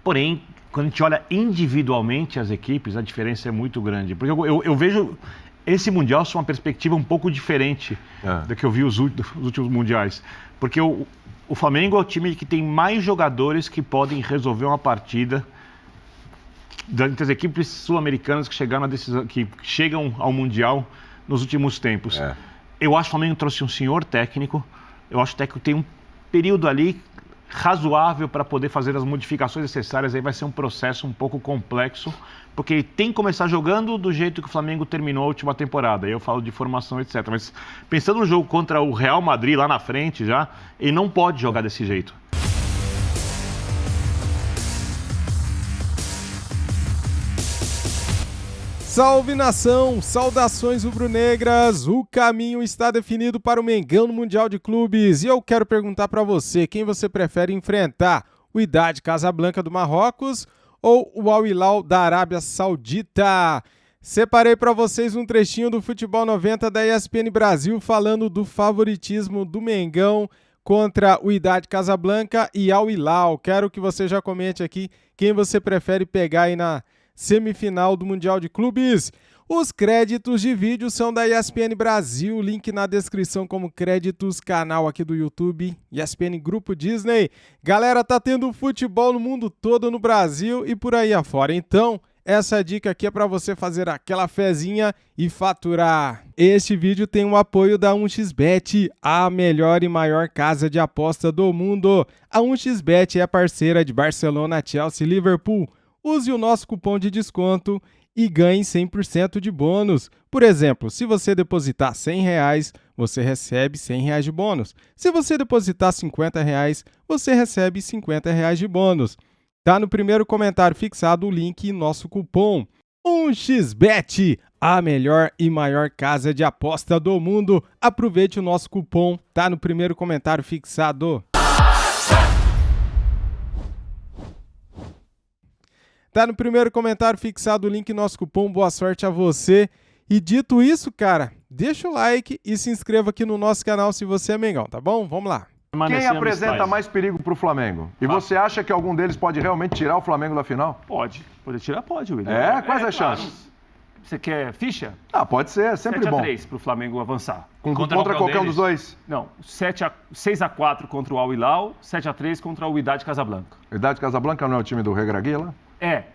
Porém, quando a gente olha individualmente as equipes, a diferença é muito grande. Porque eu vejo esse Mundial sob uma perspectiva um pouco diferente do que eu vi os últimos Mundiais. Porque o Flamengo é o time que tem mais jogadores que podem resolver uma partida entre as equipes sul-americanas que chegaram que chegam ao Mundial nos últimos tempos. Eu acho que o Flamengo trouxe um senhor técnico. Eu acho que o técnico tem um período ali razoável para poder fazer as modificações necessárias. Aí vai ser um processo um pouco complexo, porque ele tem que começar jogando do jeito que o Flamengo terminou a última temporada. Aí eu falo de formação, etc. Mas pensando no jogo contra o Real Madrid lá na frente já, ele não pode jogar desse jeito. Salve nação, saudações rubro-negras, o caminho está definido para o Mengão no Mundial de Clubes e eu quero perguntar para você, quem você prefere enfrentar, o Wydad Casablanca do Marrocos ou o Al Hilal da Arábia Saudita? Separei para vocês um trechinho do Futebol 90 da ESPN Brasil falando do favoritismo do Mengão contra o Wydad Casablanca e Al Hilal. Quero que você já comente aqui quem você prefere pegar aí na semifinal do Mundial de Clubes. Os créditos de vídeo são da ESPN Brasil, link na descrição como créditos, canal aqui do YouTube, ESPN Grupo Disney. Galera, tá tendo futebol no mundo todo, no Brasil e por aí afora. Então, essa dica aqui é para você fazer aquela fezinha e faturar. Este vídeo tem o apoio da 1xBet, a melhor e maior casa de aposta do mundo. A 1xBet é parceira de Barcelona, Chelsea, Liverpool. Use o nosso cupom de desconto e ganhe 100% de bônus. Por exemplo, se você depositar R$100, você recebe R$100 de bônus. Se você depositar R$50, você recebe R$50 de bônus. Tá no primeiro comentário fixado o link e nosso cupom. 1xBet, a melhor e maior casa de aposta do mundo. Aproveite o nosso cupom, tá no primeiro comentário fixado. Tá no primeiro comentário fixado o link e nosso cupom. Boa sorte a você. E dito isso, cara, deixa o like e se inscreva aqui no nosso canal se você é Mengão, tá bom? Vamos lá. Quem apresenta mais perigo pro Flamengo? E você acha que algum deles pode realmente tirar o Flamengo da final? Pode. Poder tirar, pode, William. Quais as chances? Você quer ficha? Pode ser, é sempre bom. 7-3 pro Flamengo avançar. Contra qualquer um dos dois? Não, 6-4 contra o Al Hilal, 7-3 contra o Wydad Casablanca. O Wydad Casablanca não é o time do Regragui lá?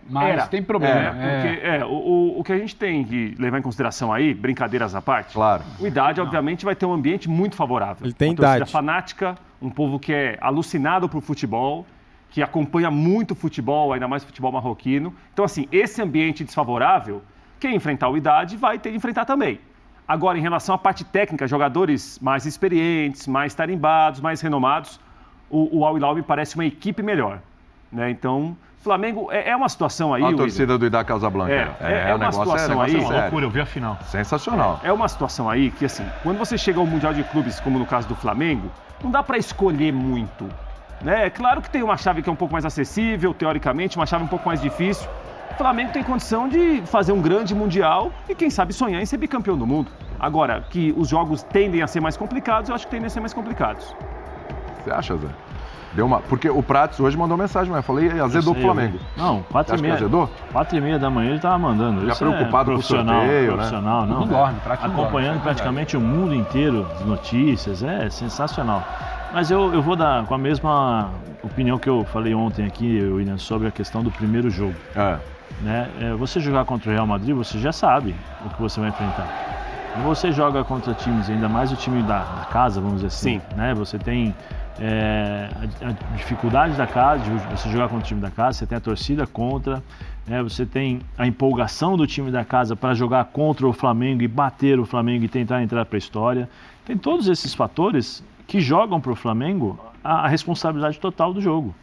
Mas tem problema. Porque o que a gente tem que levar em consideração aí, brincadeiras à parte, claro. O Wydad, obviamente, vai ter um ambiente muito favorável. Ele tem uma torcida idade. fanática, um povo que é alucinado por futebol, que acompanha muito futebol, ainda mais futebol marroquino. Então, assim, esse ambiente desfavorável, quem enfrentar o Wydad vai ter que enfrentar também. Agora, em relação à parte técnica, jogadores mais experientes, mais tarimbados, mais renomados, o Al Hilal me parece uma equipe melhor. Né? Então, Flamengo é uma situação aí... A torcida do Wydad Casablanca. É uma situação aí... Uma loucura, eu vi a final. Sensacional. É uma situação aí que, assim, quando você chega ao Mundial de Clubes, como no caso do Flamengo, não dá para escolher muito. Né? É claro que tem uma chave que é um pouco mais acessível, teoricamente, uma chave um pouco mais difícil. O Flamengo tem condição de fazer um grande Mundial e, quem sabe, sonhar em ser bicampeão do mundo. Agora, que os jogos tendem a ser mais complicados, eu acho que tendem a ser mais complicados. Você acha, Zé? Porque o Prates hoje mandou mensagem, mas eu falei, azedou pro Flamengo. Não, 4h30. Azedou? 4h30 da manhã ele tava mandando. Já preocupado com o sorteio, profissional, né? Não dorme, acompanhando praticamente o mundo inteiro, as notícias, é sensacional. Mas eu vou dar com a mesma opinião que eu falei ontem aqui, William, sobre a questão do primeiro jogo. Né? Você jogar contra o Real Madrid, você já sabe o que você vai enfrentar. E você joga contra times, ainda mais o time da casa, vamos dizer assim. Sim. Né? Você tem a dificuldade da casa, de você jogar contra o time da casa, você tem a torcida contra, né? Você tem a empolgação do time da casa para jogar contra o Flamengo e bater o Flamengo e tentar entrar para a história. Tem todos esses fatores que jogam para o Flamengo a responsabilidade total do jogo.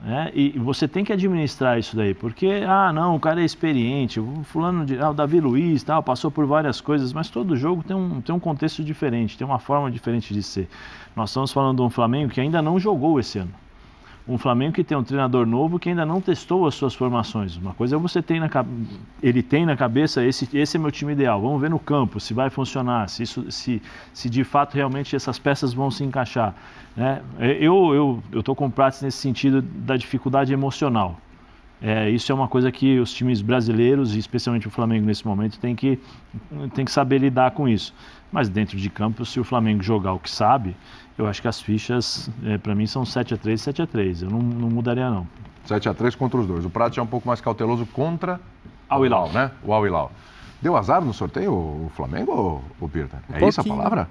Né? E você tem que administrar isso daí, porque, não, o cara é experiente, o fulano, o Davi Luiz, tal, passou por várias coisas, mas todo jogo tem um contexto diferente, tem uma forma diferente de ser. Nós estamos falando de um Flamengo que ainda não jogou esse ano. Um Flamengo que tem um treinador novo que ainda não testou as suas formações. Uma coisa é você ele tem na cabeça, esse é meu time ideal. Vamos ver no campo se vai funcionar, se de fato realmente essas peças vão se encaixar. Né? Eu estou com o Prats nesse sentido da dificuldade emocional. Isso é uma coisa que os times brasileiros, e especialmente o Flamengo nesse momento, tem que saber lidar com isso. Mas dentro de campo, se o Flamengo jogar o que sabe, eu acho que as fichas, para mim, são 7-3, 7-3. Eu não mudaria, não. 7-3 contra os dois. O Prats é um pouco mais cauteloso contra Al Hilal, né? O Al Hilal. Deu azar no sorteio o Flamengo, ou Birta? Isso a palavra?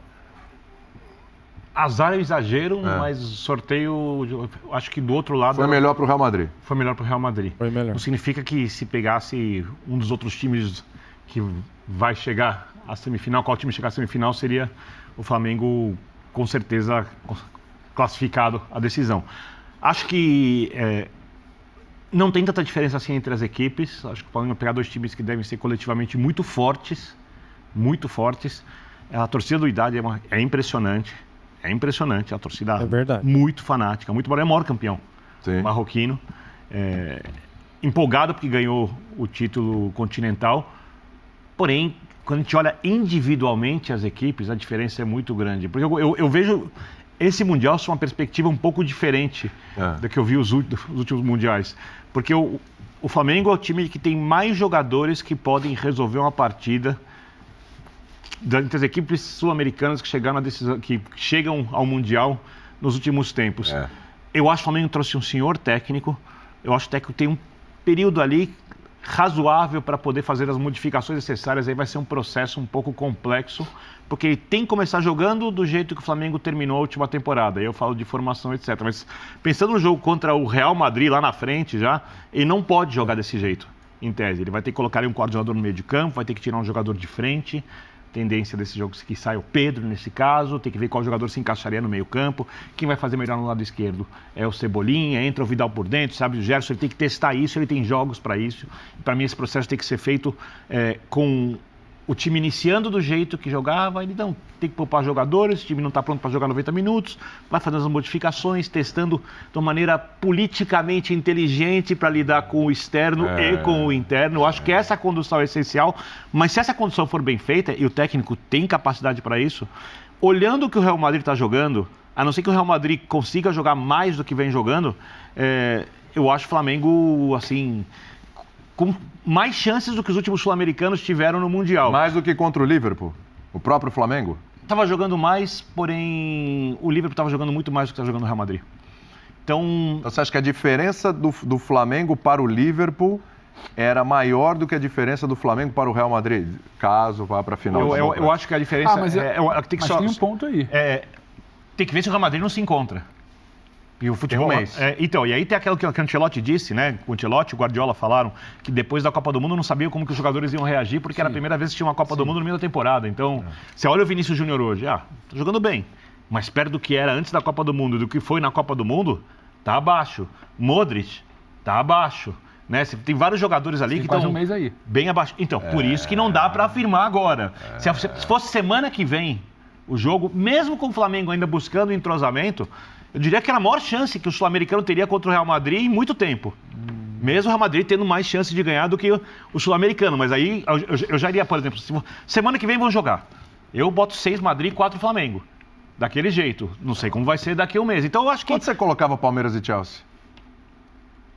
Azar é exagero, mas sorteio, acho que do outro lado... Foi melhor para o Real Madrid. Foi melhor para o Real Madrid. Foi melhor. Não significa que se pegasse um dos outros times que vai chegar à semifinal, qual time chegar à semifinal, seria o Flamengo, com certeza, classificado à decisão. Acho que não tem tanta diferença assim entre as equipes. Acho que o Flamengo vai pegar dois times que devem ser coletivamente muito fortes. Muito fortes. A torcida do Idade é impressionante. É impressionante, a torcida muito fanática, muito bom, é o maior campeão marroquino, empolgado porque ganhou o título continental, porém, quando a gente olha individualmente as equipes, a diferença é muito grande, porque eu vejo esse Mundial sob uma perspectiva um pouco diferente da que eu vi os últimos Mundiais, porque o Flamengo é o time que tem mais jogadores que podem resolver uma partida entre as equipes sul-americanas que chegaram que chegam ao Mundial nos últimos tempos. Eu acho que o Flamengo trouxe um senhor técnico. Eu acho que o técnico tem um período ali razoável para poder fazer as modificações necessárias. Aí vai ser um processo um pouco complexo, porque ele tem que começar jogando do jeito que o Flamengo terminou a última temporada. Aí eu falo de formação, etc. Mas pensando no jogo contra o Real Madrid lá na frente já, ele não pode jogar desse jeito, em tese. Ele vai ter que colocar ali um coordenador no meio de campo, vai ter que tirar um jogador de frente. Tendência desse jogo que sai o Pedro nesse caso, tem que ver qual jogador se encaixaria no meio campo, quem vai fazer melhor no lado esquerdo é o Cebolinha, entra o Vidal por dentro, sabe, o Gerson, ele tem que testar isso, ele tem jogos para isso. Para mim esse processo tem que ser feito com o time iniciando do jeito que jogava, ele não tem que poupar jogadores, o time não está pronto para jogar 90 minutos, vai fazendo as modificações, testando de uma maneira politicamente inteligente para lidar com o externo e com o interno. Eu acho que essa condução é essencial, mas se essa condução for bem feita, e o técnico tem capacidade para isso, olhando o que o Real Madrid está jogando, a não ser que o Real Madrid consiga jogar mais do que vem jogando, eu acho o Flamengo, assim, com mais chances do que os últimos sul-americanos tiveram no Mundial. Mais do que contra o Liverpool? O próprio Flamengo? Estava jogando mais, porém o Liverpool estava jogando muito mais do que estava jogando o Real Madrid. Então você acha que a diferença do Flamengo para o Liverpool era maior do que a diferença do Flamengo para o Real Madrid? Caso vá para a final. Eu acho que a diferença tem um ponto aí. Tem que ver se o Real Madrid não se encontra. E o futebol, e aí tem aquilo que o Ancelotti disse, né? O Ancelotti e o Guardiola falaram que depois da Copa do Mundo não sabiam como que os jogadores iam reagir, porque era a primeira vez que tinha uma Copa do Mundo no meio da temporada. Então, você olha o Vinícius Júnior hoje, tá jogando bem, mas perto do que era antes da Copa do Mundo, do que foi na Copa do Mundo, tá abaixo. Modric, tá abaixo. Né? Você tem vários jogadores ali que estão bem abaixo. Então, por isso que não dá para afirmar agora. Se fosse semana que vem o jogo, mesmo com o Flamengo ainda buscando entrosamento, eu diria que era a maior chance que o sul-americano teria contra o Real Madrid em muito tempo. Mesmo o Real Madrid tendo mais chance de ganhar do que o sul-americano. Mas aí eu já iria, por exemplo, semana que vem vão jogar. Eu boto 6 Madrid e 4 Flamengo. Daquele jeito. Não sei como vai ser daqui a um mês. Então eu acho que... Quanto você colocava Palmeiras e Chelsea?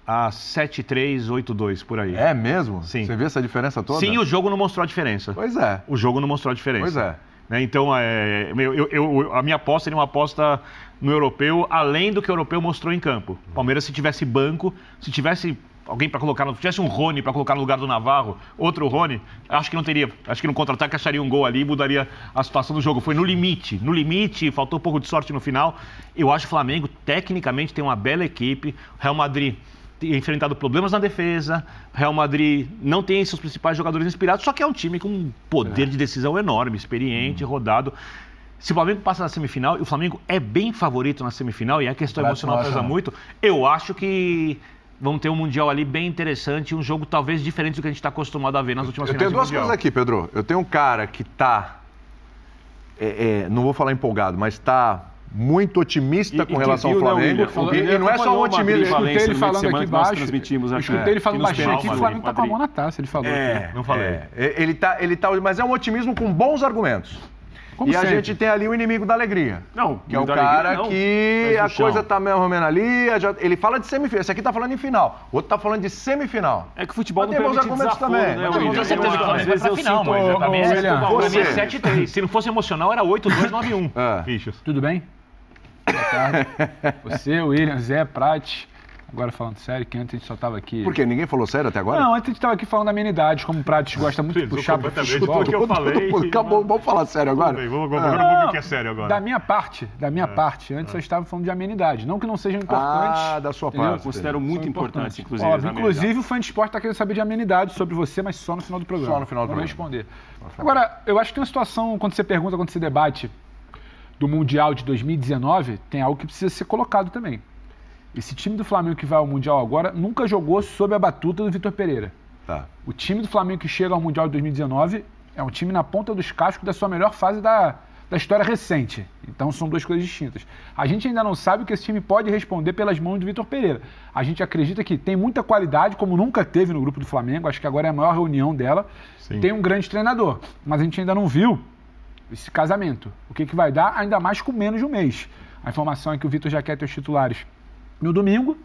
7-3, 8-2, por aí. É mesmo? Sim. Você viu essa diferença toda? Sim, o jogo não mostrou a diferença. Pois é. O jogo não mostrou a diferença. Pois é. Né? Então, a minha aposta seria uma aposta no europeu, além do que o europeu mostrou em campo. Palmeiras, se tivesse banco, se tivesse alguém para colocar, se tivesse um Rony para colocar no lugar do Navarro, outro Rony, acho que não teria. Acho que no contra-ataque acharia um gol ali e mudaria a situação do jogo. Foi no limite, faltou um pouco de sorte no final. Eu acho que o Flamengo, tecnicamente, tem uma bela equipe. O Real Madrid tem enfrentado problemas na defesa, Real Madrid não tem seus principais jogadores inspirados, só que é um time com um poder de decisão enorme, experiente, rodado. Se o Flamengo passa na semifinal, e o Flamengo é bem favorito na semifinal, e a questão emocional pesa muito, eu acho que vamos ter um Mundial ali bem interessante, um jogo talvez diferente do que a gente está acostumado a ver nas últimas finais do Mundial. Eu tenho duas coisas aqui, Pedro. Eu tenho um cara que está, não vou falar empolgado, mas está muito otimista com relação ao Flamengo. E não é só um otimismo. Eu escutei ele falando aqui baixo. Escutei ele falando baixinho aqui que o Flamengo tá com a mão na taça. Ele falou. Não falei. Ele tá, mas é um otimismo com bons argumentos. Como a sempre. gente tem ali o inimigo da alegria. Não, que é o cara que a coisa tá meio ou menos ali. Ele fala de semifinal. Esse aqui tá falando em final. O outro tá falando de semifinal. É que o futebol mas não tem bons permite argumentos desaforo, também. né, Eu tenho certeza que o Flamengo vai pra final, mas pra mim é 7-3. Se não fosse emocional, era 8-2-9-1. Fichas. Tudo bem? Boa tarde. Você, William, Zé, Prati. Agora falando sério, que antes a gente só tava aqui... Por quê? Ninguém falou sério até agora? Não, antes a gente tava aqui falando amenidades, como o Prates gosta muito de puxar pro futebol. que eu falei. Acabou, vamos falar sério agora? Vamos ver o que é sério agora. Da minha parte, antes eu estava falando de amenidade. Não que não sejam importantes. Da sua entendeu? parte. Eu considero muito importante, inclusive. Óbvio, inclusive o fã de esporte tá querendo saber de amenidade sobre você, mas só no final do programa. Só no final do programa. Responder. Agora, eu acho que tem uma situação, quando você pergunta, quando você debate do Mundial de 2019, tem algo que precisa ser colocado também. Esse time do Flamengo que vai ao Mundial agora nunca jogou sob a batuta do Vitor Pereira. Tá. O time do Flamengo que chega ao Mundial de 2019 é um time na ponta dos cascos da sua melhor fase da história recente. Então são duas coisas distintas. A gente ainda não sabe o que esse time pode responder pelas mãos do Vitor Pereira. A gente acredita que tem muita qualidade, como nunca teve no grupo do Flamengo. Acho que agora é a maior reunião dela. Sim. Tem um grande treinador, mas a gente ainda não viu esse casamento. O que vai dar, ainda mais com menos de um mês. A informação é que o Vitor já quer ter os titulares no domingo,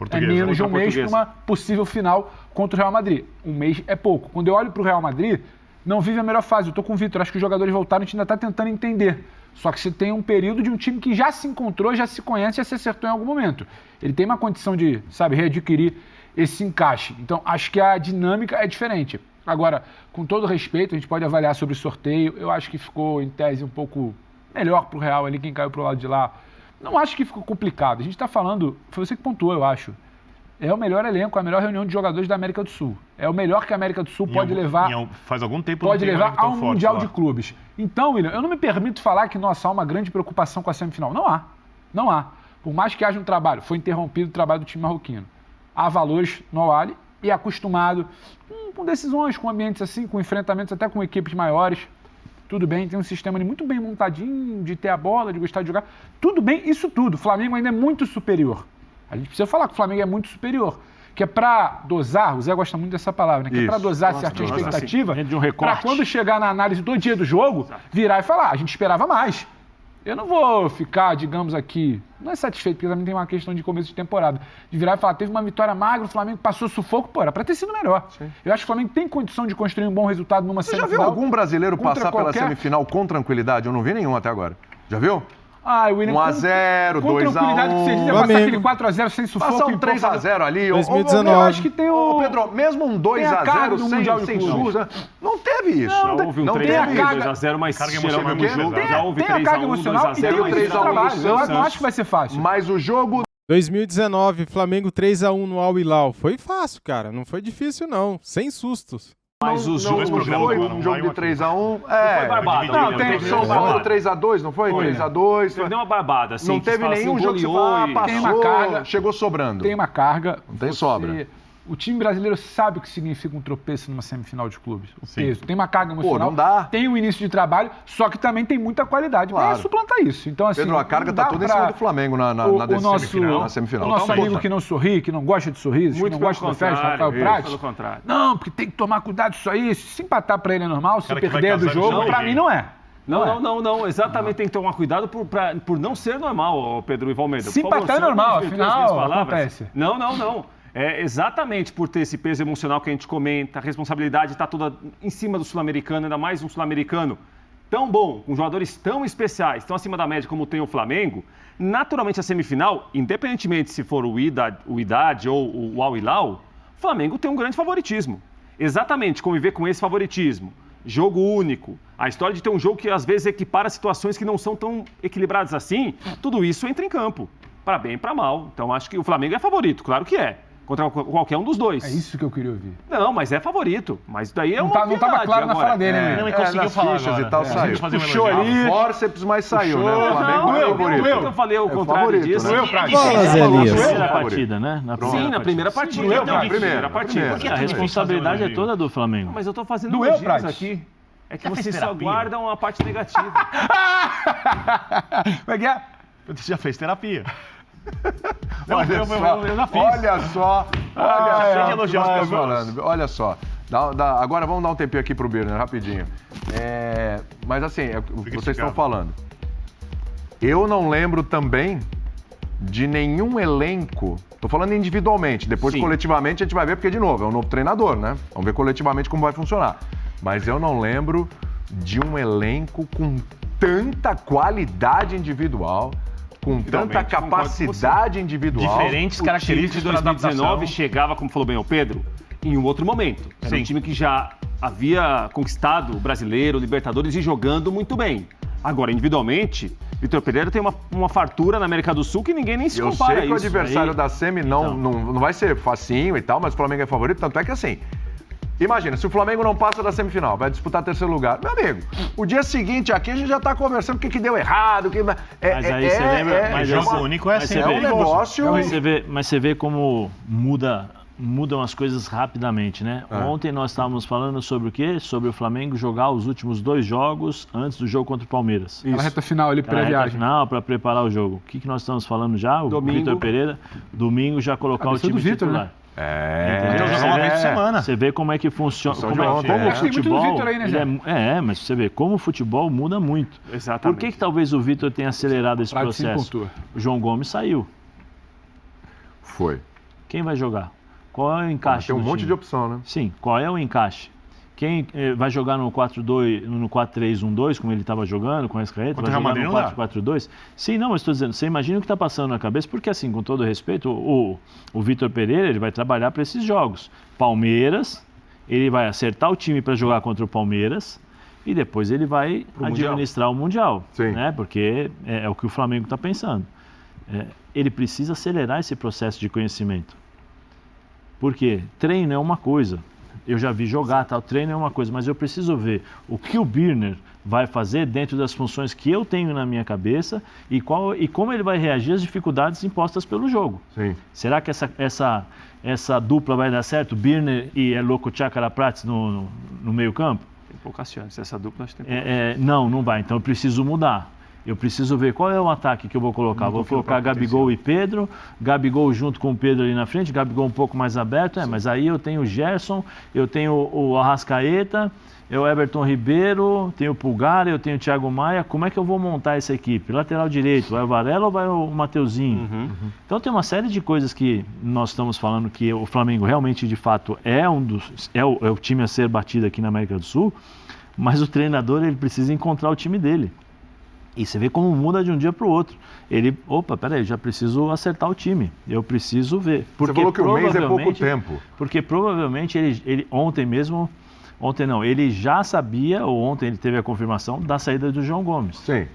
é menos de um mês para uma possível final contra o Real Madrid. Um mês é pouco. Quando eu olho para o Real Madrid, não vive a melhor fase. Eu estou com o Vitor, acho que os jogadores voltaram, a gente ainda está tentando entender. Só que você tem um período de um time que já se encontrou, já se conhece, já se acertou em algum momento. Ele tem uma condição de, readquirir esse encaixe. Então, acho que a dinâmica é diferente. Agora, com todo respeito, a gente pode avaliar sobre o sorteio. Eu acho que ficou, em tese, um pouco melhor para o Real ali, quem caiu para o lado de lá. Não acho que ficou complicado. A gente está falando, foi você que pontuou, eu acho. É o melhor elenco, a melhor reunião de jogadores da América do Sul. É o melhor que a América do Sul pode levar. Faz algum tempo pode levar a um Mundial lá de Clubes. Então, William, eu não me permito falar que, nossa, há uma grande preocupação com a semifinal. Não há. Não há. Por mais que haja um trabalho, foi interrompido o trabalho do time marroquino. Há valores no Al-Ahly e acostumado com decisões, com ambientes assim, com enfrentamentos até com equipes maiores. Tudo bem, tem um sistema ali muito bem montadinho, de ter a bola, de gostar de jogar. Tudo bem, isso tudo. O Flamengo ainda é muito superior. A gente precisa falar que o Flamengo é muito superior. Que é pra dosar, o Zé gosta muito dessa palavra, né? Que é pra dosar certa expectativa, pra quando chegar na análise do dia do jogo, virar e falar, a gente esperava mais. Eu não vou ficar, digamos aqui, não é satisfeito, porque também tem uma questão de começo de temporada, de virar e falar, teve uma vitória magra, o Flamengo passou sufoco, pô, era pra ter sido melhor. Sim. Eu acho que o Flamengo tem condição de construir um bom resultado numa semifinal. Você já viu algum brasileiro passar pela semifinal com tranquilidade? Eu não vi nenhum até agora. Já viu? Ah, William, 1-0, 2-1. Com tranquilidade que você diz, é passar aquele 4-0 sem sufoco. Passar um 3-0 ali. 2019. Eu acho que tem o... Pedro, mesmo um 2-0 sem suja, não teve isso. Já houve um 3-2-0, mas geralmente jogo. Já houve 3-1, 2-0, e 3-1. Eu não acho que vai ser fácil. Mas o jogo... 2019, Flamengo 3-1 no Al-Hilal. Foi fácil, cara. Não foi difícil, não. Sem sustos. Mas não foi um jogo de 3-1. Foi barbado. Não, tem São Paulo 3-2, não foi? 3-2. Deu uma barbada, assim. Não teve nenhum jogo que você fala, passou, chegou sobrando. Tem uma carga. Não tem sobra. O time brasileiro sabe o que significa um tropeço numa semifinal de clubes. O peso. Tem uma carga emocional. Não dá. Tem um início de trabalho, só que também tem muita qualidade para suplantar isso. Então, assim, Pedro, a carga tá toda em cima do Flamengo na semifinal. O nosso amigo que não sorri, que não gosta de sorriso, que não gosta da festa, Rafael Prati. Não, porque tem que tomar cuidado disso aí. Se empatar para ele é normal, se perder do jogo, para mim não é. Não. Exatamente, tem que tomar cuidado por não ser normal, Pedro e Valmeda. Se empatar é normal, afinal, acontece. Não. É exatamente por ter esse peso emocional que a gente comenta, a responsabilidade está toda em cima do sul-americano, ainda mais um sul-americano tão bom, com jogadores tão especiais, tão acima da média como tem o Flamengo. Naturalmente a semifinal, independentemente se for o Wydad ou o Al-Hilal, o Flamengo tem um grande favoritismo. Exatamente, conviver com esse favoritismo. Jogo único, a história de ter um jogo que às vezes equipara situações que não são tão equilibradas assim, tudo isso entra em campo, para bem e para mal. Então acho que o Flamengo é favorito, claro que é. Contra qualquer um dos dois. É isso que eu queria ouvir. Não, mas é favorito. Mas daí é não estava claro agora na fala dele, né? Não, ele conseguiu falar agora. E tal, saiu. Puxou ali. Fórceps, mas saiu, né? O Flamengo é favorito. Eu falei o contrário disso. Bola, Zé Elias. Na primeira partida, né? Sim, na primeira partida. Na primeira partida. Porque a responsabilidade é toda do Flamengo. Mas eu tô fazendo elogios aqui. É que vocês só guardam a parte negativa. Como é que é? Você já fez terapia. Olha só. Olha só. Agora vamos dar um tempinho aqui pro Birner, rapidinho. Mas assim, o que vocês estão falando. Eu não lembro também de nenhum elenco. Tô falando individualmente, depois coletivamente a gente vai ver, porque, de novo, é um novo treinador, né? Vamos ver coletivamente como vai funcionar. Mas eu não lembro de um elenco com tanta qualidade individual, com tanta capacidade individual. Diferentes características de 2019 chegava, como falou bem o Pedro, em um outro momento. Era um time que já havia conquistado o Brasileiro, o Libertadores e jogando muito bem. Agora, individualmente, Vitor Pereira tem uma fartura na América do Sul que ninguém nem se compara a isso. Eu sei que o adversário da Semi não vai ser facinho e tal, mas o Flamengo é favorito, tanto é que assim... Imagina, se o Flamengo não passa da semifinal, vai disputar terceiro lugar. Meu amigo, o dia seguinte aqui a gente já tá conversando o que deu errado. Mas aí você lembra... Mas jogo único é assim. É um negócio... Mas você vê como mudam as coisas rapidamente, né? Ontem nós estávamos falando sobre o quê? Sobre o Flamengo jogar os últimos 2 jogos antes do jogo contra o Palmeiras. Na reta final, ele pré-viagem. Reta final, para preparar o jogo. O que nós estamos falando já? O Vitor Pereira, domingo, já colocar o time titular. Né? Uma vez por semana. Você vê como é que funciona. Como o futebol. Muito do Vitor aí, né, mas você vê como o futebol muda muito. Exatamente. Por que talvez o Vitor tenha acelerado esse processo? O João Gomes saiu. Foi. Quem vai jogar? Qual é o encaixe? Tem um monte de opção, né? Sim, qual é o encaixe? Quem vai jogar no 4-3-1-2, como ele estava jogando, com a Arrascaeta? Vai jogar no 4-4-2? Sim, não, mas estou dizendo, você imagina o que está passando na cabeça, porque assim, com todo respeito, o Vitor Pereira, ele vai trabalhar para esses jogos. Palmeiras, ele vai acertar o time para jogar contra o Palmeiras e depois ele vai administrar o Mundial. Sim. Né? Porque é o que o Flamengo está pensando. Ele precisa acelerar esse processo de conhecimento. Porque treino é uma coisa. Eu já vi jogar, tal, treino é uma coisa, mas eu preciso ver o que o Birner vai fazer dentro das funções que eu tenho na minha cabeça e como ele vai reagir às dificuldades impostas pelo jogo. Sim. Será que essa dupla vai dar certo? Birner e Loco Chakra Prats no meio campo? Tem poucas chances, essa dupla acho que tem poucas. Não vai, então eu preciso mudar. Eu preciso ver qual é o ataque que eu vou colocar. Vou colocar Gabigol e Pedro, Gabigol junto com o Pedro ali na frente, Gabigol um pouco mais aberto, mas aí eu tenho o Gerson, eu tenho o Arrascaeta, o Everton Ribeiro, tenho o Pulgar, eu tenho o Thiago Maia. Como é que eu vou montar essa equipe? Lateral direito, vai o Varela ou vai o Mateuzinho? Então tem uma série de coisas que nós estamos falando que o Flamengo realmente, de fato, é o time a ser batido aqui na América do Sul, mas o treinador ele precisa encontrar o time dele. E você vê como muda de um dia para o outro. Peraí, já preciso acertar o time. Eu preciso ver. Porque você falou que o mês é pouco tempo. Porque provavelmente ele já sabia, ou ontem ele teve a confirmação da saída do João Gomes. Sim.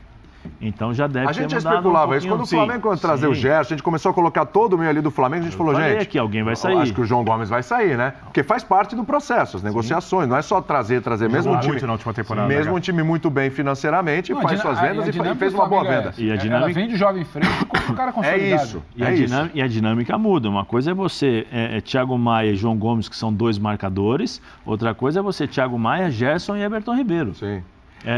Então já deve ter mudado. A gente já especulava isso. Quando o Flamengo trazer o Gerson, a gente começou a colocar todo o meio ali do Flamengo, a gente falou, gente... que alguém vai sair. Acho que o João Gomes vai sair, né? Porque faz parte do processo, as negociações. Não é só trazer mesmo um time... muito na última temporada. Mesmo um time muito bem financeiramente, faz suas vendas e fez uma boa venda. E a dinâmica... Ela vem de jovem frente com o cara consolidado. É isso. E a dinâmica muda. Uma coisa é você, Thiago Maia e João Gomes, que são 2 marcadores. Outra coisa é você, Thiago Maia, Gerson e Everton Ribeiro. Sim.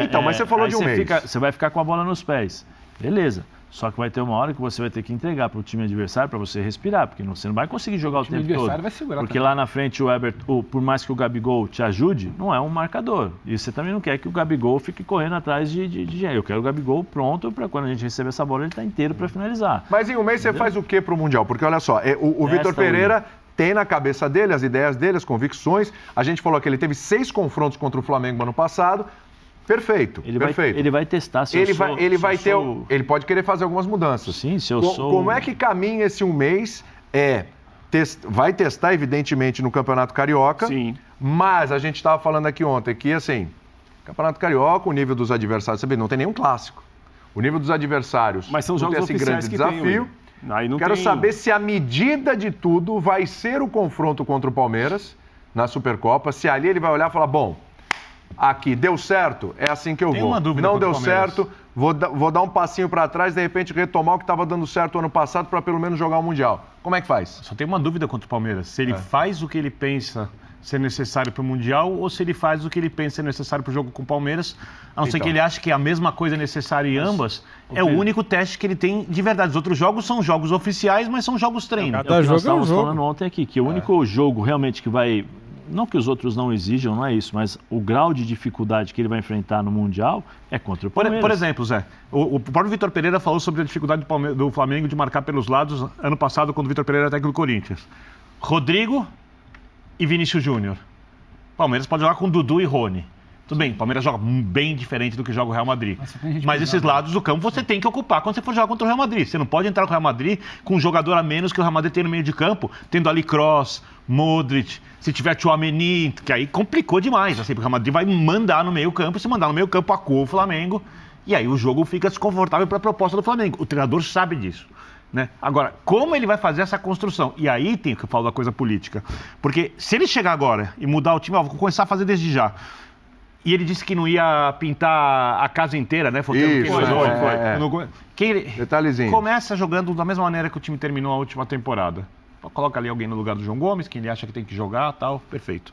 Então, mas você falou de um mês. Você vai ficar com a bola nos pés. Beleza. Só que vai ter uma hora que você vai ter que entregar para o time adversário para você respirar, porque você não vai conseguir jogar o tempo todo. Vai segurar porque também. Lá na frente o Everton, por mais que o Gabigol te ajude, não é um marcador. E você também não quer que o Gabigol fique correndo atrás de gente. Eu quero o Gabigol pronto para quando a gente receber essa bola ele estar inteiro para finalizar. Mas em um mês você faz o que para o Mundial? Porque olha só, o Vitor Pereira tem na cabeça dele as ideias dele, as convicções. A gente falou que ele teve 6 confrontos contra o Flamengo no ano passado. Perfeito. Ele vai testar se ele pode querer fazer algumas mudanças. Sim, Como é que caminha esse um mês? Vai testar, evidentemente, no Campeonato Carioca. Sim. Mas a gente estava falando aqui ontem que, assim, Campeonato Carioca, o nível dos adversários, você vê, não tem nenhum clássico. O nível dos adversários mas são jogos tem esse grande desafio. Quero saber se a medida de tudo vai ser o confronto contra o Palmeiras na Supercopa, se ali ele vai olhar e falar, bom, aqui deu certo, é assim que eu vou. Uma dúvida. Não deu certo, vou dar um passinho para trás, de repente retomar o que estava dando certo ano passado para pelo menos jogar o Mundial. Como é que faz? Só tem uma dúvida contra o Palmeiras. Se ele faz o que ele pensa ser necessário para o Mundial ou se ele faz o que ele pensa ser necessário para o jogo com o Palmeiras, a não ser que ele ache que a mesma coisa é necessária em ambas. É o único teste que ele tem de verdade. Os outros jogos são jogos oficiais, mas são jogos treino. É o que nós estávamos falando ontem aqui, que o único jogo realmente que vai... Não que os outros não exijam, não é isso, mas o grau de dificuldade que ele vai enfrentar no Mundial é contra o Palmeiras. Por exemplo, Zé, o próprio Vitor Pereira falou sobre a dificuldade do Flamengo de marcar pelos lados ano passado, quando o Vitor Pereira era técnico do Corinthians. Rodrigo e Vinícius Júnior. Palmeiras pode jogar com Dudu e Rony. Tudo bem, o Palmeiras joga bem diferente do que joga o Real Madrid. Mas esses lados do campo você tem que ocupar quando você for jogar contra o Real Madrid. Você não pode entrar com o Real Madrid com um jogador a menos que o Real Madrid tem no meio de campo, tendo ali Kroos, Modric, se tiver Tchouaméni, que aí complicou demais, assim, porque o Real Madrid vai mandar no meio campo, se mandar no meio campo, acua o Flamengo, e aí o jogo fica desconfortável para a proposta do Flamengo. O treinador sabe disso. Né? Agora, como ele vai fazer essa construção? E aí tem que eu falo da coisa política. Porque se ele chegar agora e mudar o time, vou começar a fazer desde já. E ele disse que não ia pintar a casa inteira, né? Foi. Detalhezinho. Começa jogando da mesma maneira que o time terminou a última temporada. Coloca ali alguém no lugar do João Gomes, que ele acha que tem que jogar, tal, perfeito.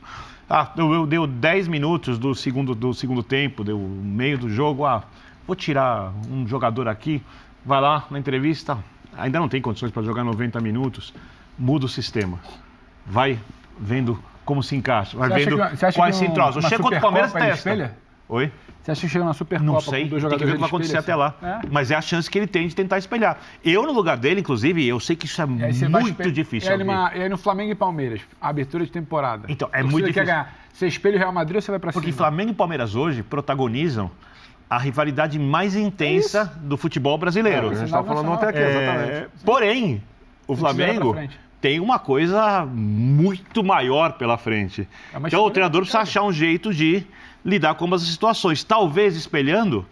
Deu 10 minutos do segundo tempo, deu meio do jogo, vou tirar um jogador aqui, vai lá na entrevista, ainda não tem condições para jogar 90 minutos, muda o sistema. Vai vendo como se encaixa, vai vendo quais se entrosam. Chega contra o Palmeiras, testa. Oi? Você acha que chega na Supercopa não sei, com dois jogadores? Tem que ver o que vai acontecer até lá. Mas é a chance que ele tem de tentar espelhar. Eu, no lugar dele, inclusive, eu sei que isso é muito difícil. E aí no Flamengo e Palmeiras, abertura de temporada. Então, é muito difícil. Quer ganhar? Você espelha o Real Madrid ou você vai pra cima? Porque Flamengo e Palmeiras hoje protagonizam a rivalidade mais intensa do futebol brasileiro. A gente estava falando até aqui, exatamente. Porém, o Flamengo tem uma coisa muito maior pela frente. Então o treinador precisa achar um jeito de lidar com ambas as situações. Talvez espelhando,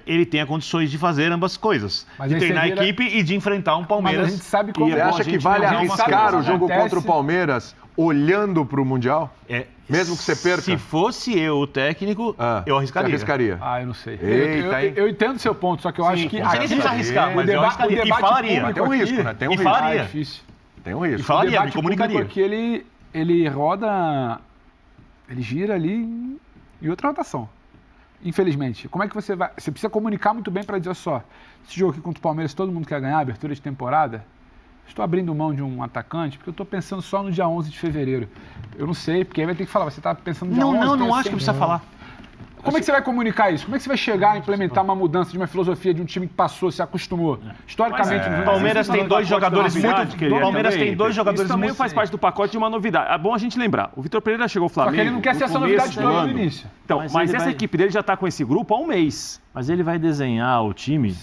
ele tenha condições de fazer ambas coisas. De treinar a equipe e de enfrentar um Palmeiras. Mas a gente sabe como Você acha que vale arriscar o jogo contra o Palmeiras olhando para o Mundial? Mesmo que você perca? Se fosse eu o técnico, eu arriscaria. Eu não sei. Eu entendo o seu ponto, só que eu acho que... Não sei nem se precisa arriscar, mas eu arriscaria. E falaria. Tem um risco, né? Tem um risco. E falaria. Tem um risco. E falaria, me comunicaria. Porque ele roda... Ele gira ali em outra rotação. Infelizmente. Como é que você vai... Você precisa comunicar muito bem para dizer só, esse jogo aqui contra o Palmeiras, todo mundo quer ganhar, abertura de temporada. Estou abrindo mão de um atacante porque eu estou pensando só no dia 11 de fevereiro. Eu não sei, porque aí vai ter que falar, você está pensando no dia 11? Não acho que precisa falar. Como é que você vai comunicar isso? Como é que você vai chegar a implementar uma mudança de uma filosofia de um time que passou, se acostumou? Historicamente, o Palmeiras tem dois jogadores muito... O Palmeiras tem dois jogadores isso também faz parte do pacote de uma novidade. É bom a gente lembrar. O Vitor Pereira chegou ao Flamengo... Só que ele não quer ser essa novidade toda no início. Então, mas essa equipe dele já está com esse grupo há um mês. Mas ele vai desenhar o time...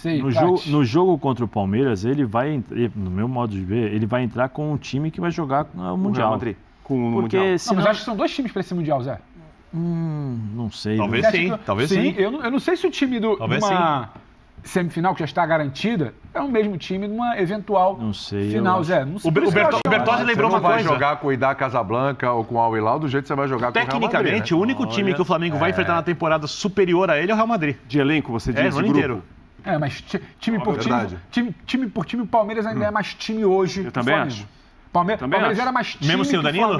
No jogo contra o Palmeiras, ele vai... No meu modo de ver, ele vai entrar com um time que vai jogar o Mundial. Madrid. Porque mas acho que são dois times para esse Mundial, Zé. Não sei. Talvez sim. Eu não sei se o time de uma semifinal que já está garantida é o mesmo time de uma eventual final, Zé. Não sei. O Bertozzi lembrou uma coisa. Você vai jogar com o Idá Casablanca ou com o Al Hilal do jeito que você vai jogar com o Real Madrid. Tecnicamente, o único time que o Flamengo vai enfrentar na temporada superior a ele é o Real Madrid. De elenco, você diz, no inteiro. Mas time por time, o Palmeiras ainda é mais time hoje. Eu também acho. Palmeiras era mais time. Mesmo sem o Danilo?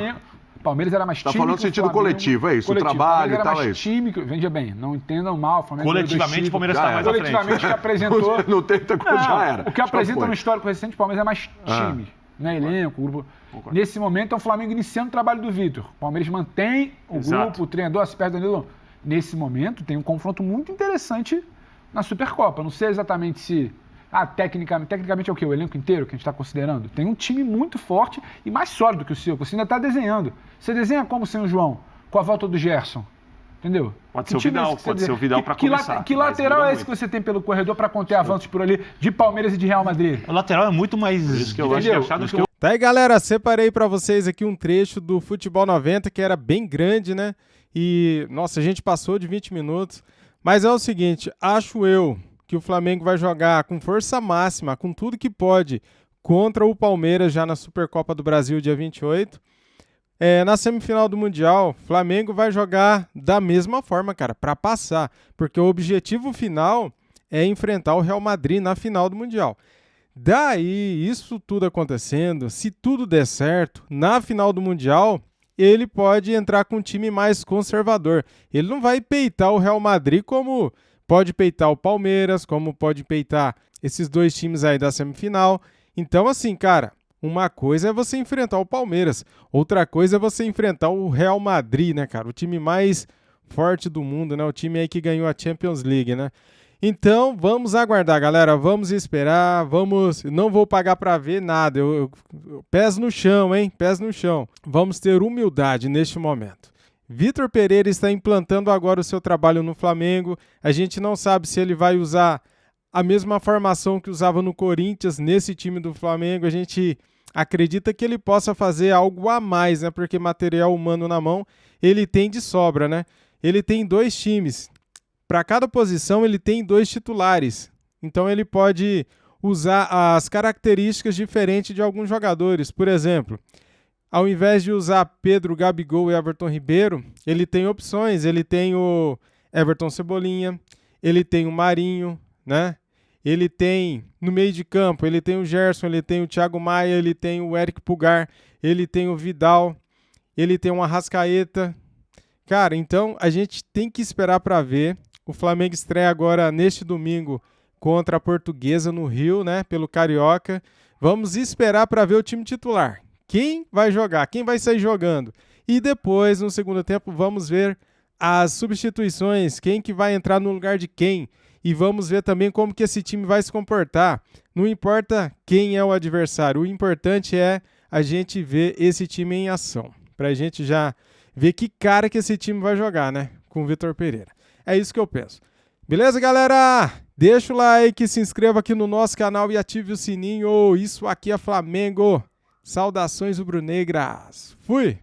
Palmeiras era mais time. Tá falando no sentido coletivo, é isso? O trabalho e tal, é isso. Time, veja bem, não entendam mal. Coletivamente, o Palmeiras está mais à frente. Coletivamente, o que apresentou... Não tenta, já era. O que apresenta no histórico recente, o Palmeiras é mais time. Né? Elenco, grupo. Nesse momento, é o Flamengo iniciando o trabalho do Vitor. O Palmeiras mantém o grupo, o treinador, as pernas do Danilo. Nesse momento, tem um confronto muito interessante na Supercopa. Não sei exatamente se... Tecnicamente é o quê? O elenco inteiro que a gente está considerando? Tem um time muito forte e mais sólido que o seu. Você ainda está desenhando. Você desenha como sem o João? Com a volta do Gerson. Entendeu? Pode ser o Vidal para começar. Que lateral é esse que você tem pelo corredor para conter avanços por ali de Palmeiras e de Real Madrid? O lateral é muito mais... Tá aí, galera. Separei para vocês aqui um trecho do Futebol 90 que era bem grande, né? E, nossa, a gente passou de 20 minutos. Mas é o seguinte, acho eu que o Flamengo vai jogar com força máxima, com tudo que pode, contra o Palmeiras já na Supercopa do Brasil, dia 28. Na semifinal do Mundial, o Flamengo vai jogar da mesma forma, cara, para passar, porque o objetivo final é enfrentar o Real Madrid na final do Mundial. Daí, isso tudo acontecendo, se tudo der certo, na final do Mundial, ele pode entrar com um time mais conservador. Ele não vai peitar o Real Madrid como pode peitar o Palmeiras, como pode peitar esses 2 times aí da semifinal. Então, assim, cara, uma coisa é você enfrentar o Palmeiras, outra coisa é você enfrentar o Real Madrid, né, cara? O time mais forte do mundo, né? O time aí que ganhou a Champions League, né? Então, vamos aguardar, galera. Vamos esperar, vamos... Não vou pagar para ver nada. Pés no chão, hein? Pés no chão. Vamos ter humildade neste momento. Vitor Pereira está implantando agora o seu trabalho no Flamengo. A gente não sabe se ele vai usar a mesma formação que usava no Corinthians nesse time do Flamengo. A gente acredita que ele possa fazer algo a mais, né? Porque material humano na mão ele tem de sobra, né? Ele tem 2 times. Para cada posição ele tem 2 titulares. Então ele pode usar as características diferentes de alguns jogadores. Por exemplo, ao invés de usar Pedro, Gabigol e Everton Ribeiro, ele tem opções. Ele tem o Everton Cebolinha, ele tem o Marinho, né? Ele tem, no meio de campo, ele tem o Gerson, ele tem o Thiago Maia, ele tem o Eric Pulgar, ele tem o Vidal, ele tem o Arrascaeta. Cara, então a gente tem que esperar para ver. O Flamengo estreia agora neste domingo contra a Portuguesa no Rio, né? Pelo Carioca. Vamos esperar para ver o time titular. Quem vai jogar? Quem vai sair jogando? E depois, no segundo tempo, vamos ver as substituições. Quem que vai entrar no lugar de quem? E vamos ver também como que esse time vai se comportar. Não importa quem é o adversário. O importante é a gente ver esse time em ação. Pra gente já ver que cara que esse time vai jogar, né? Com o Vitor Pereira. É isso que eu penso. Beleza, galera? Deixa o like, se inscreva aqui no nosso canal e ative o sininho. Isso aqui é Flamengo. Saudações rubro-negras. Fui!